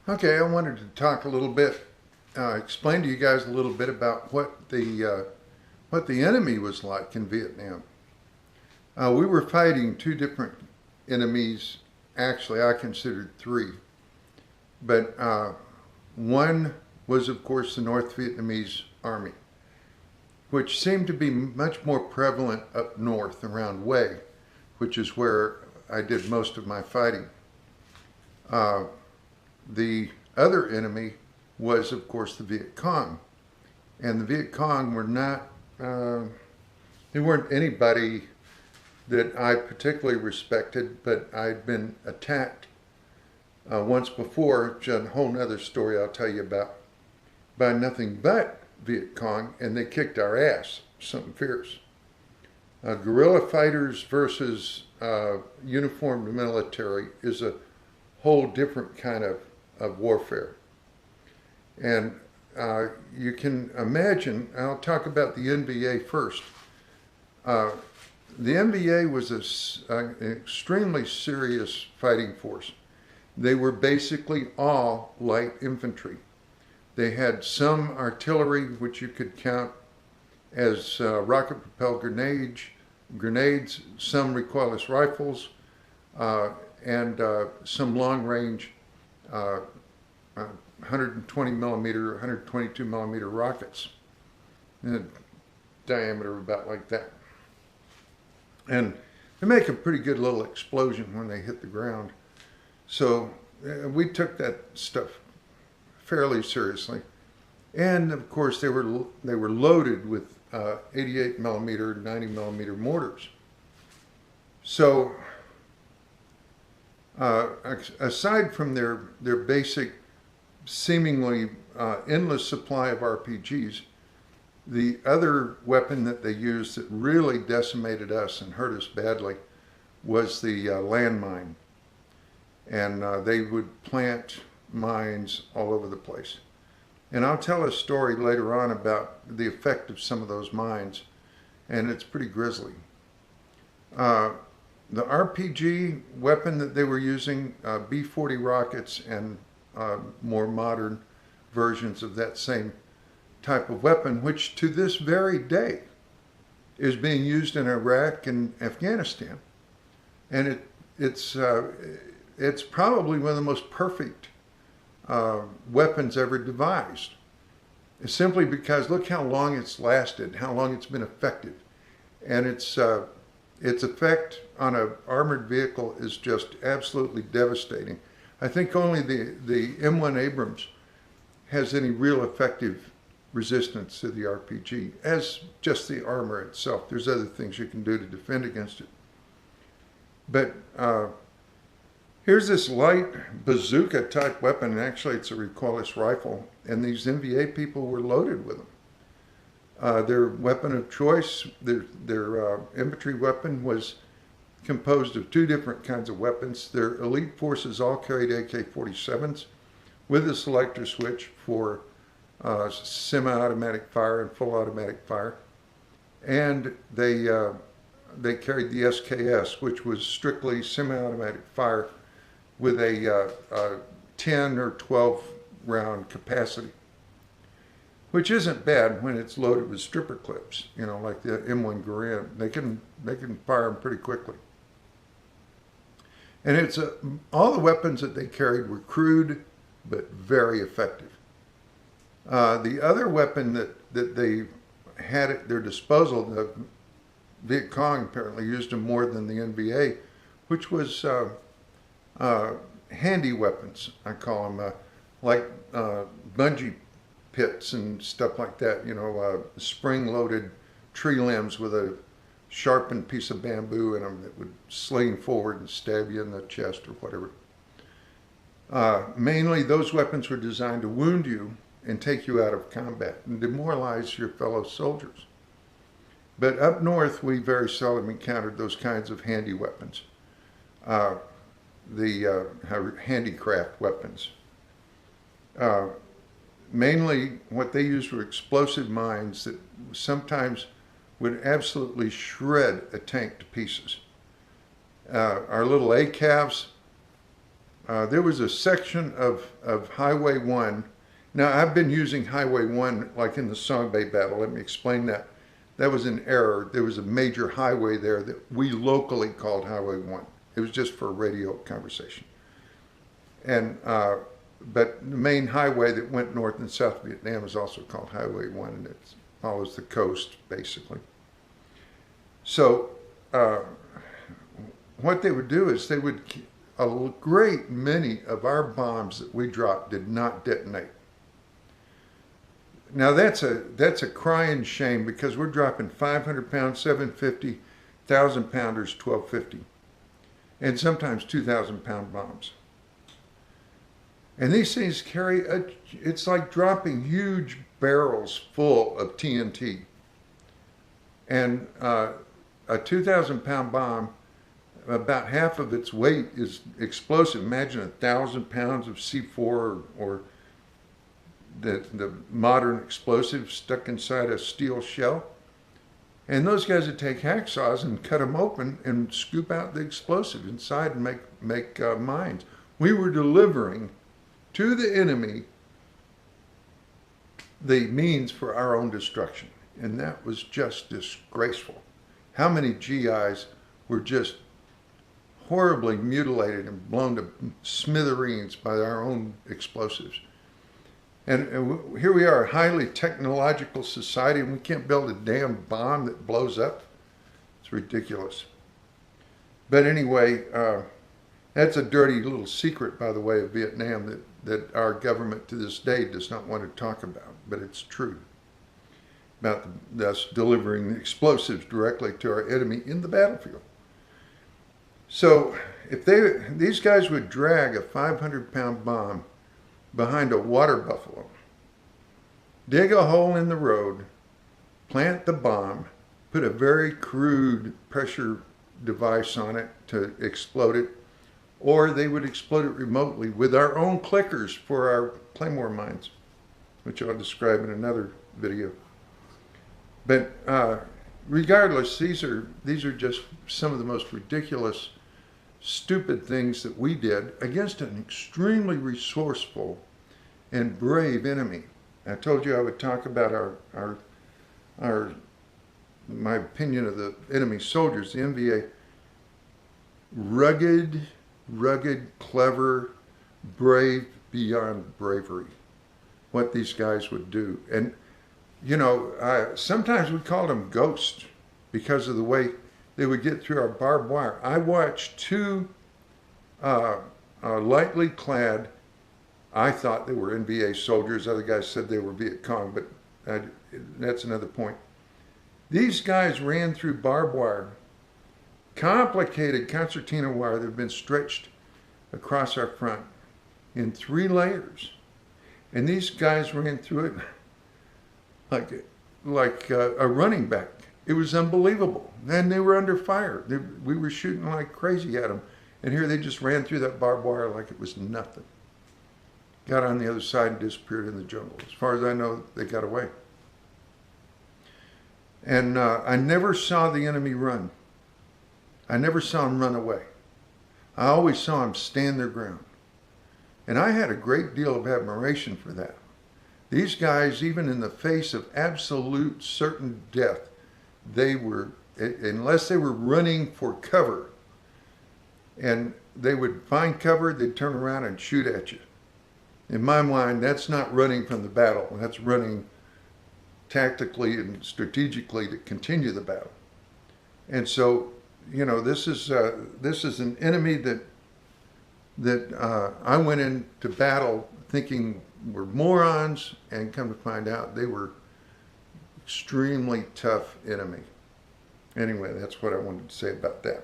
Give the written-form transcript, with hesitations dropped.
Okay, I wanted to talk a little bit, explain to you guys a little bit about what the enemy was like in Vietnam. We were fighting two different enemies. Actually, I considered three, but one was, of course, the North Vietnamese Army, which seemed to be much more prevalent up north around Hue, which is where I did most of my fighting. Uh, the other enemy was, of course, the Viet Cong. And the Viet Cong were not, they weren't anybody that I particularly respected, but I'd been attacked once before, which is a whole other story I'll tell you about, by nothing but Viet Cong, and they kicked our ass, something fierce. Guerrilla fighters versus uniformed military is a whole different kind of warfare. And you can imagine, I'll talk about the NVA first. Uh, the NVA was an extremely serious fighting force. They were basically all light infantry. They had some artillery, which you could count as rocket-propelled grenades, some recoilless rifles, uh, and some long-range 120 millimeter, 122 millimeter rockets in a diameter about like that. And they make a pretty good little explosion when they hit the ground. So we took that stuff fairly seriously. And of course, they were loaded with 88 millimeter, 90 millimeter mortars. So aside from their basic, seemingly endless supply of RPGs, the other weapon that they used that really decimated us and hurt us badly was the landmine. And they would plant mines all over the place. And I'll tell a story later on about the effect of some of those mines, and it's pretty grisly. Uh, the RPG weapon that they were using, B-40 rockets and more modern versions of that same type of weapon, which to this very day is being used in Iraq and Afghanistan. And it's probably one of the most perfect weapons ever devised. It's simply because look how long it's lasted, how long it's been effective. And its effect on an armored vehicle is just absolutely devastating. I think only the M1 Abrams has any real effective resistance to the RPG, as just the armor itself. There's other things you can do to defend against it. But here's this light bazooka type weapon, and actually it's a recoilless rifle, and these NVA people were loaded with them. Their weapon of choice, their infantry weapon was composed of two different kinds of weapons. Their elite forces all carried AK-47s with a selector switch for semi-automatic fire and full automatic fire. And they carried the SKS, which was strictly semi-automatic fire with a 10 or 12 round capacity, which isn't bad when it's loaded with stripper clips, like the M1 Garand. They can fire them pretty quickly. And all the weapons that they carried were crude, but very effective. The other weapon that they had at their disposal, the Viet Cong apparently used them more than the NVA, which was handy weapons, I call them, like bungee pits and stuff like that, spring-loaded tree limbs with a sharpened piece of bamboo in them that would sling forward and stab you in the chest or whatever. Mainly, those weapons were designed to wound you and take you out of combat and demoralize your fellow soldiers. But up north, we very seldom encountered those kinds of handy weapons, the handicraft weapons. Mainly, what they used were explosive mines that sometimes would absolutely shred a tank to pieces. Our little ACAVs, there was a section of Highway 1. Now, I've been using Highway 1 like in the Song Bay battle. Let me explain that. That was an error. There was a major highway there that we locally called Highway 1. It was just for a radio conversation. And but the main highway that went north and south Vietnam is also called Highway 1, and it follows the coast, basically. So what they would do is they would, a great many of our bombs that we dropped did not detonate. Now that's a crying shame, because we're dropping 500 pounds, 750, 1,000 pounders, 1250, and sometimes 2,000 pound bombs. And these things carry it's like dropping huge barrels full of TNT. And a 2,000 pound bomb, about half of its weight is explosive. Imagine 1,000 pounds of C4 or the modern explosive stuck inside a steel shell. And those guys would take hacksaws and cut them open and scoop out the explosive inside and make mines. We were delivering to the enemy the means for our own destruction. And that was just disgraceful. How many GIs were just horribly mutilated and blown to smithereens by our own explosives. And here we are, a highly technological society, and we can't build a damn bomb that blows up. It's ridiculous. But anyway, that's a dirty little secret, by the way, of Vietnam that our government to this day does not want to talk about, but it's true. About us delivering the explosives directly to our enemy in the battlefield. So if these guys would drag a 500-pound bomb behind a water buffalo, dig a hole in the road, plant the bomb, put a very crude pressure device on it to explode it, or they would explode it remotely with our own clickers for our Claymore mines, which I'll describe in another video. But regardless, these are just some of the most ridiculous, stupid things that we did against an extremely resourceful and brave enemy. I told you I would talk about my opinion of the enemy soldiers, the NVA. Rugged, clever, brave beyond bravery. What these guys would do. And you know, sometimes we called them ghosts because of the way they would get through our barbed wire. I watched two lightly clad, I thought they were NVA soldiers. Other guys said they were Viet Cong, but that's another point. These guys ran through barbed wire, complicated concertina wire that had been stretched across our front in 3 layers. And these guys ran through it like a running back. It was unbelievable. And they were under fire. We were shooting like crazy at them. And here they just ran through that barbed wire like it was nothing. Got on the other side and disappeared in the jungle. As far as I know, they got away. And I never saw the enemy run. I never saw them run away. I always saw them stand their ground. And I had a great deal of admiration for that. These guys, even in the face of absolute certain death, they were, unless they were running for cover, and they would find cover, they'd turn around and shoot at you. In my mind, that's not running from the battle. That's running tactically and strategically to continue the battle. And so, you know, this is an enemy that I went into battle thinking were morons, and come to find out they were extremely tough enemy. Anyway, that's what I wanted to say about that.